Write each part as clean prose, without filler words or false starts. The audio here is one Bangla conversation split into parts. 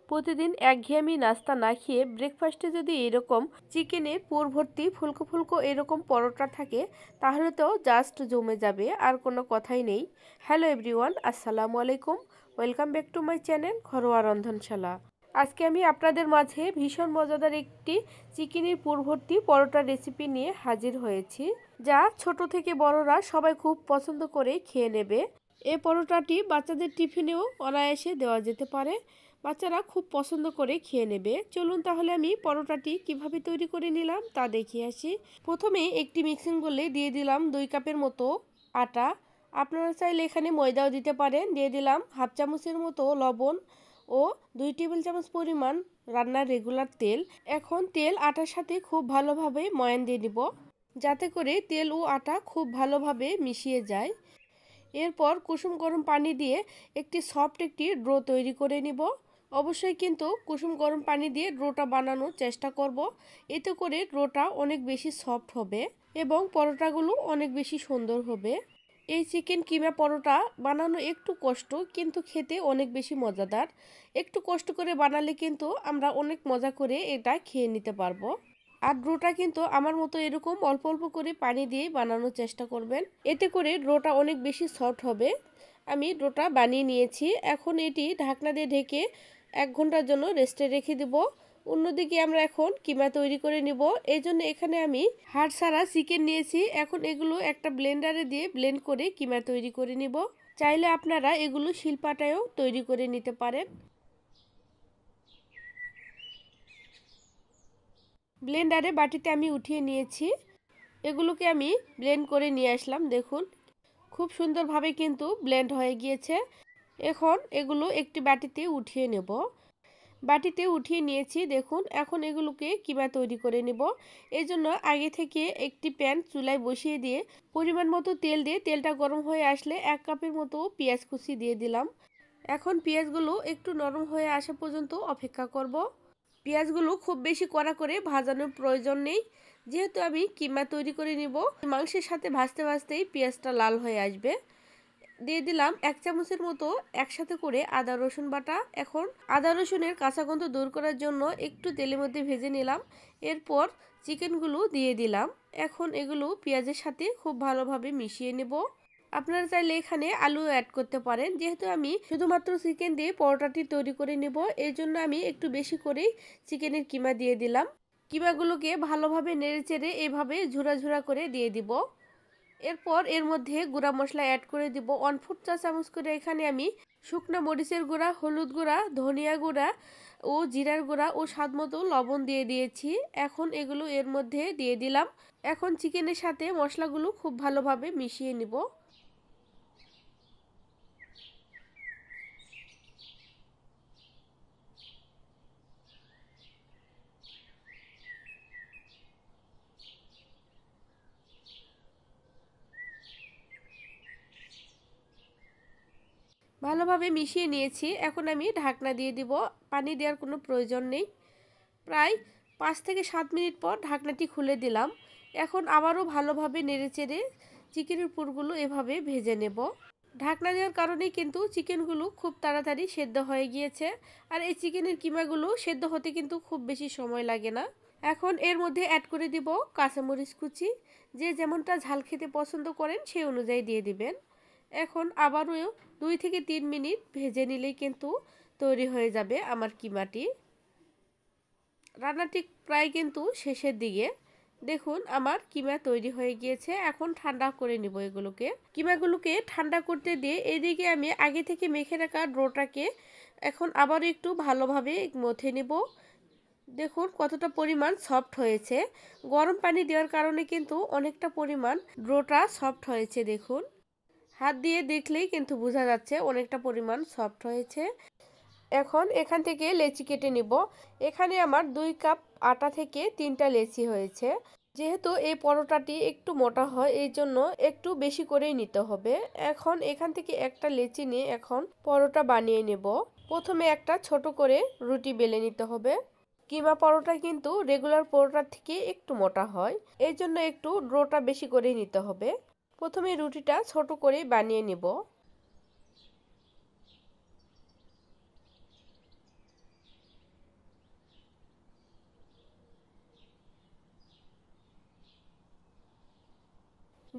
প্রতিদিন একঘেয়েমি নাস্তা না খেয়ে ব্রেকফাস্টে যদি এরকম চিকেনের পুর ভর্তি ফুলকো ফুলকো এরকম পরোটা থাকে তাহলে তো জাস্ট জমে যাবে, আর কোনো কথাই নেই। হ্যালো এভরিওয়ান, আসসালামু আলাইকুম। Welcome back to my channel ঘরোয়া রন্ধনশালা। আজকে আমি আপনাদের মাঝে ভীষণ মজাদার একটি চিকেনের পুর ভর্তি পরোটা রেসিপি নিয়ে হাজির হয়েছি, যা ছোট থেকে বড়রা সবাই খুব পছন্দ করে খেয়ে নেবে। এই পরোটাটি বাচ্চাদের টিফিনেও অনায়াসে দেওয়া যেতে পারে, বাচ্চারা খুব পছন্দ করে খেয়ে নেবে। চলুন তাহলে আমি পরোটাটি কিভাবে তৈরি করে নিলাম তা দেখিয়ে আসি। প্রথমে একটি মিক্সিং বোলে দিয়ে দিলাম 2 কাপের মতো আটা। আপনারা চাইলে এখানে ময়দাও দিতে পারেন। দিয়ে দিলাম হাফ চামচের মতো লবণ ও 2 টেবিল চামচ পরিমাণ রান্নার রেগুলার তেল। এখন তেল আটার সাথে খুব ভালোভাবে ময়ান দিয়ে দিব, যাতে করে তেল ও আটা খুব ভালোভাবে মিশিয়ে যায়। এরপর কুসুম গরম পানি দিয়ে একটি সফট একটি ডো তৈরি করে নিব। অবশ্যই কিন্তু কুসুম গরম পানি দিয়ে ডোটা বানানোর চেষ্টা করব, এতে করে ডোটা অনেক বেশি সফট হবে এবং পরোটাগুলো অনেক বেশি সুন্দর হবে। এই চিকেন কিমা পরোটা বানানো একটু কষ্ট, কিন্তু খেতে অনেক বেশি মজাদার। একটু কষ্ট করে বানালে কিন্তু আমরা অনেক মজা করে এটা খেয়ে নিতে পারবো। আর ডোটা কিন্তু আমার মতো এরকম অল্প অল্প করে পানি দিয়ে বানানোর চেষ্টা করবেন, এতে করে ডোটা অনেক বেশি সফট হবে। আমি ডোটা বানিয়ে নিয়েছি। এখন এটি ঢাকনা দিয়ে ঢেকে 1 ঘন্টার জন্য রেস্টে রেখে দেব। অন্যদিকে আমরা এখন কিমা তৈরি করে নিব। এই জন্য এখানে আমি হাড় ছাড়া চিকেন নিয়েছি। এখন এগুলো একটা ব্লেন্ডারে দিয়ে ব্লেন্ড করে কিমা তৈরি করে নিব। চাইলে আপনারা এগুলো শিলপাটায়ও তৈরি করে নিতে পারেন। ব্লেন্ডারে বাটিতে আমি উঠিয়ে নিয়েছি। এগুলোকে আমি ব্লেন্ড করে নিয়ে আসলাম। দেখুন খুব সুন্দরভাবে কিন্তু ব্লেন্ড হয়ে গিয়েছে। এখন এগুলো একটি বাটিতে উঠিয়ে নেব। বাটিতে উঠিয়ে নিয়েছি। দেখুন এখন এগুলোকে কিমা তৈরি করে নেব। এই জন্য আগে থেকে একটি প্যান চুলায় বসিয়ে দিয়ে পরিমাণ মতো তেল দিয়ে তেলটা গরম হয়ে আসলে 1 কাপের মতো পেঁয়াজ কুচি দিয়ে দিলাম। এখন পেঁয়াজগুলো একটু নরম হয়ে আসা পর্যন্ত অপেক্ষা করব। পেঁয়াজগুলো খুব বেশি কড়া করে ভাজানোর প্রয়োজন নেই, যেহেতু আমি কিমা তৈরি করে নিব। মাংসের সাথে ভাজতে ভাজতেই পেঁয়াজটা লাল হয়ে আসবে। দিয়ে দিলাম 1 চামচের মতো একসাথে করে আদা রসুন বাটা। এখন আদা রসুনের কাঁচা গন্ধ দূর করার জন্য একটু তেলের মধ্যে ভেজে নিলাম। এরপর চিকেনগুলো দিয়ে দিলাম। এখন এগুলো পেঁয়াজের সাথে খুব ভালোভাবে মিশিয়ে নেব। আপনারা চাইলে এখানে আলু অ্যাড করতে পারেন। যেহেতু আমি শুধুমাত্র চিকেন দিয়ে পরোটাটি তৈরি করে নেব, এই জন্য আমি একটু বেশি করেই চিকেনের কিমা দিয়ে দিলাম। কিমাগুলোকে ভালোভাবে নেড়েচেড়ে এভাবে ঝুরা ঝুরা করে দিয়ে দিব। এরপর এর মধ্যে গুঁড়া মশলা অ্যাড করে দিব 1/4 চা চামচ করে। এখানে আমি শুকনো মরিচের গুঁড়া, হলুদ গুঁড়া, ধনিয়া গুঁড়া ও জিরার গুঁড়া ও স্বাদমতো লবণ দিয়ে দিয়েছি। এখন এগুলো এর মধ্যে দিয়ে দিলাম। এখন চিকেনের সাথে মশলাগুলো খুব ভালোভাবে মিশিয়ে নিব। ভালোভাবে মিশিয়ে নিয়েছি। এখন আমি ঢাকনা দিয়ে দিব। পানি দেওয়ার কোনো প্রয়োজন নেই। প্রায় 5 থেকে 7 মিনিট পর ঢাকনাটি খুলে দিলাম। এখন আবারও ভালোভাবে নেড়েচেড়ে চিকেনের পুরগুলো এভাবে ভেজে নেব। ঢাকনা দেওয়ার কারণে কিন্তু চিকেনগুলো খুব তাড়াতাড়ি সেদ্ধ হয়ে গিয়েছে। আর এই চিকেনের কিমাগুলো সেদ্ধ হতে কিন্তু খুব বেশি সময় লাগে না। এখন এর মধ্যে অ্যাড করে দিব কাঁচামরিচ কুচি। যে যেমনটা ঝাল খেতে পছন্দ করেন সেই অনুযায়ী দিয়ে দিবেন। এখন আবারও 2 থেকে 3 মিনিট ভেজে নিলেই কিন্তু তৈরি হয়ে যাবে আমার কিমাটি। রান্নাটি প্রায় কিন্তু শেষের দিকে। দেখুন আমার কিমা তৈরি হয়ে গিয়েছে। এখন ঠান্ডা করে নিব এগুলোকে। কিমাগুলোকে ঠান্ডা করতে দিয়ে এদিকে আমি আগে থেকে মেখে রাখা ডোটাকে এখন আবারও একটু ভালোভাবে মথে নেব। দেখুন কতটা পরিমাণ সফট হয়েছে। গরম পানি দেওয়ার কারণে কিন্তু অনেকটা পরিমাণ ডোটা সফট হয়েছে। দেখুন হাত দিয়ে দেখলেই কিন্তু বোঝা যাচ্ছে অনেকটা পরিমাণ সফট হয়েছে। এখন এখান থেকে লেচি কেটে নিব। এখানে আমার 2 কাপ আটা থেকে 3টা লেচি হয়েছে। যেহেতু এই পরোটাটি একটু মোটা হয়, এই জন্য একটু বেশি করেই নিতে হবে। এখন এখান থেকে একটা লেচি নিয়ে এখন পরোটা বানিয়ে নেব। প্রথমে একটা ছোট করে রুটি বেলে নিতে হবে। কিমা পরোটা কিন্তু রেগুলার পরোটার থেকে একটু মোটা হয়, এই জন্য একটু ডোটা বেশি করে নিতে হবে। প্রথমে রুটিটা ছোট করে বানিয়ে নেব।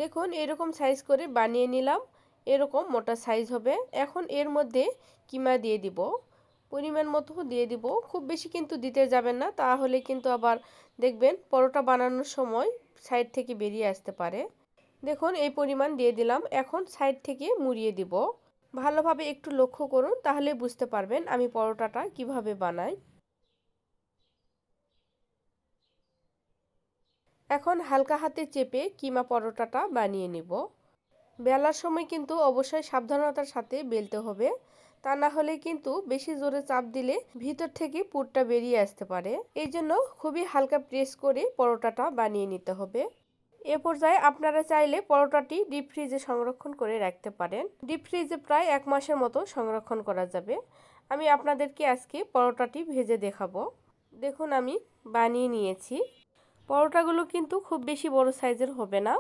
দেখুন এরকম সাইজ করে বানিয়ে নিলাম, এরকম মোটা সাইজ হবে। এখন এর মধ্যে কিমা দিয়ে দিব, পরিমাণ মতো দিয়ে দিব, খুব বেশি কিন্তু দিতে যাবেন না, তাহলে কিন্তু আবার দেখবেন পরোটা বানানোর সময় সাইড থেকে বেরিয়ে আসতে পারে। দেখুন এই পরিমাণ দিয়ে দিলাম। এখন সাইড থেকে মুড়িয়ে দিব। ভালোভাবে একটু লক্ষ্য করুন, তাহলে বুঝতে পারবেন আমি পরোটাটা কিভাবে বানাই। এখন হালকা হাতে চেপে কিমা পরোটাটা বানিয়ে নিব। বেলার সময় কিন্তু অবশ্যই সাবধানতার সাথে বেলতে হবে, তা না হলে কিন্তু বেশি জোরে চাপ দিলে ভিতর থেকে পুরটা বেরিয়ে আসতে পারে। এই জন্য খুবই হালকা প্রেস করে পরোটাটা বানিয়ে নিতে হবে। এ পর্যায়ে আপনারা চাইলে পরোটাটি ডিপ ফ্রিজে সংরক্ষণ করে রাখতে পারেন। ডিপ ফ্রিজে প্রায় 1 মাসের মতো সংরক্ষণ করা যাবে। আমি আপনাদেরকে আজকে পরোটাটি ভেজে দেখাবো। দেখুন আমি বানিয়ে নিয়েছি। পরোটাগুলো কিন্তু খুব বেশি বড় সাইজের হবে না।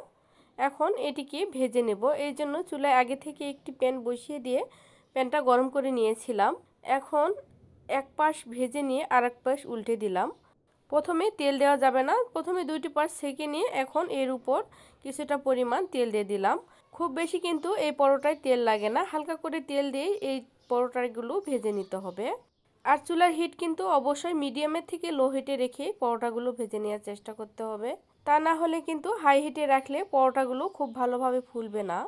এখন এটিকে ভেজে নেব। এই জন্য চুলায় আগে থেকে একটি প্যান বসিয়ে দিয়ে প্যানটা গরম করে নিয়েছিলাম। এখন এক পাশ ভেজে নিয়ে আরেক পাশ উল্টে দিলাম। প্রথমে তেল দেওয়া যাবে না, প্রথমে 2টি পাশ সেঁকে নিয়ে এখন এর উপর কিছুটা পরিমাণ তেল দিয়ে দিলাম। খুব বেশি কিন্তু এই পরোটায় তেল লাগে না, হালকা করে তেল দিয়ে এই পরোটাগুলো ভেজে নিতে হবে। আর চুলার হিট কিন্তু অবশ্যই মিডিয়ামের থেকে লো হিটে রেখে পরোটাগুলো ভেজে নেওয়ার চেষ্টা করতে হবে, তা না হলে কিন্তু হাই হিটে রাখলে পরোটাগুলো খুব ভালোভাবে ফুলবে না।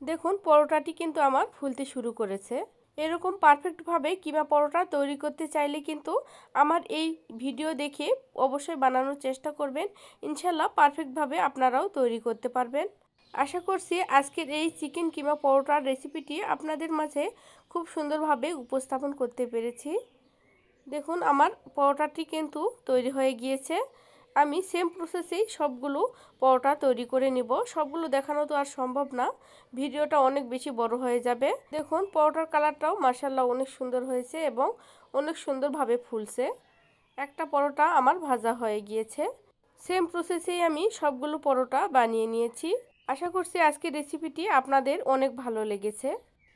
দেখুন পরোটাটি কিন্তু আমার ফুলতে শুরু করেছে। এরকম পারফেক্টভাবে কিমা পরোটা তৈরি করতে চাইলে কিন্তু আমার এই ভিডিও দেখে অবশ্যই বানানোর চেষ্টা করবেন। ইনশাল্লাহ পারফেক্টভাবে আপনারাও তৈরি করতে পারবেন। আশা করছি আজকের এই চিকেন কিমা পরোটার রেসিপিটি আপনাদের মাঝে খুব সুন্দরভাবে উপস্থাপন করতে পেরেছি। দেখুন আমার পরোটাটি কিন্তু তৈরি হয়ে গিয়েছে। আমি সেম প্রসেসেই সবগুলো পরোটা তৈরি করে নিব। সবগুলো দেখানো তো আর সম্ভব না, ভিডিওটা অনেক বেশি বড় হয়ে যাবে। দেখুন পরোটার কালারটাও মাশাআল্লাহ অনেক সুন্দর হয়েছে এবং অনেক সুন্দরভাবে ফুলছে। একটা পরোটা আমার ভাজা হয়ে গিয়েছে। সেম প্রসেসেই আমি সবগুলো পরোটা বানিয়ে নিয়েছি। আশা করছি আজকের রেসিপিটি আপনাদের অনেক ভালো লেগেছে।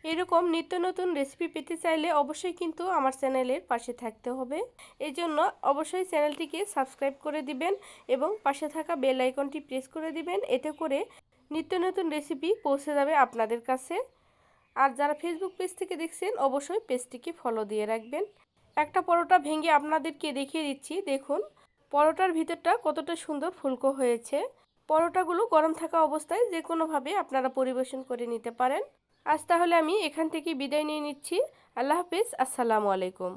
এরকম নিত্য নতুন রেসিপি পেতে চাইলে অবশ্যই কিন্তু আমার চ্যানেলের পাশে থাকতে হবে। এই জন্য অবশ্যই চ্যানেলটিকে সাবস্ক্রাইব করে দিবেন এবং পাশে থাকা বেল আইকনটি প্রেস করে দিবেন। এতে করে নিত্য নতুন রেসিপি পৌঁছে যাবে আপনাদের কাছে। আর যারা ফেসবুক পেজ থেকে দেখছেন অবশ্যই পেজটিকে ফলো দিয়ে রাখবেন। একটা পরোটা ভেঙে আপনাদেরকে দেখিয়ে দিচ্ছি। দেখুন পরোটার ভিতরটা কতটা সুন্দর ফুলকো হয়েছে। পরোটাগুলো গরম থাকা অবস্থায় যে কোনোভাবে আপনারা পরিবেশন করে নিতে পারেন। আজ তাহলে আমি এখান থেকে বিদায় নিয়ে নিচ্ছি। আল্লাহ হাফেজ, আসসালামু আলাইকুম।